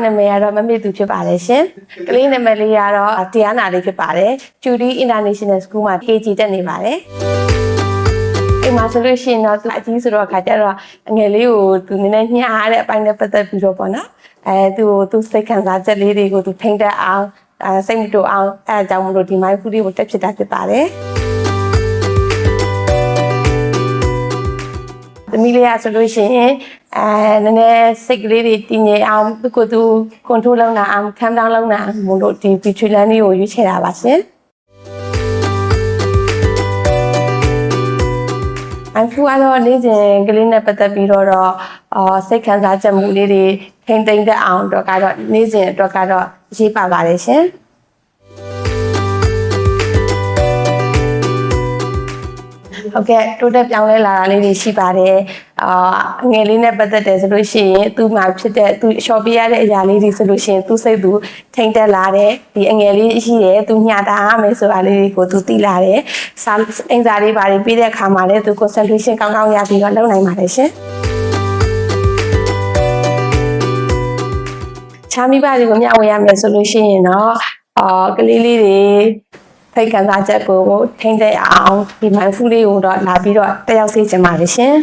နာမည်ကတော့မမေသူဖြစ်ပါတယ်ရှင်ကလေးနာမည်လေးကတော့တရားနာလေးဖြစ်ပါတယ်ကျူဒီ International School မှာ KG တက်နေပါတယ်အိမ်မှာဆိုလို့ရှိရင်တော့သူအကြီးဆိုတော့ခါကျတော့ငယ်လေးကိုသူနည်းနည်းညှားတဲ့အပိုင်းနဲ့ပတ်သက်ပြီးတော့ပေါ့နော်သူစိတ်ခံစားချက်လေးတွေကိုသူထိန်းတက်အောင်စိတ်မတူအောင်အဲအကြောင်းမလို့ဒီ mindful လေးကိုတက်ဖြစ်တာဖြစ်ပါတယ်သမီးလေးရဆိုလို့ရှိရင်နည်းနည်းစိတ်ကလေးတွေတည်ငြိမ်အောင်သူကိုယ်သူ control လုပ်နိုင်အောင် calm down လုပ်နိုင်အောင်မို့လို့ဒီ virtual learning ကိုရွေးချယ်တာပါရှင်အခုကတော့နေ့စဉ်ကလေးနဲ့ပတ်သက်ပြီးတော့စိတ်ခံစားချက်မှုလေးတွေထိမ့်သိမ့်တတ်အောင်တော့ကတော့နေ့စဉ်အတွက်ကတော့အရေးပါပါတယ်ရှင်ဟုတ်ကဲ့တိုးတက်ပြောင်းလဲလာတာလေးတွေရှိပါတယ်ငယ်လေးနဲ့ပတ်သက်တယ်ဆိုလို့ရှိရင်သူ့မှာဖြစ်တဲ့သူရှော့ပေးရတဲ့အရာလေးတွေဆိုလို့ရှိရင်သူ့စိတ်သူထိမ့်တက်လာတယ်ဒီအငယ်လေးရှိတယ်သူညှတာရမယ်ဆိုတာလေးတွေကိုသူသိလာတယ်အင်စာလေးပါပြီးတဲ့အခါမှာလည်းသူ concentration ကောင်းကောင်းရပြီးတော့လုပ်နိုင်ပါတယ်ရှင်ချာမိပါတွေကိုမျှဝေရမယ်ဆိုလို့ရှိရင်တော့ကလေးလေးတွေဖိတ်ခံစားချက်ကိုထိမ့်သိအောင်ဒီ mindful လေးကိုတော့လာပြီးတော့တက်ရောက်စေချင်ပါတယ်ရှင်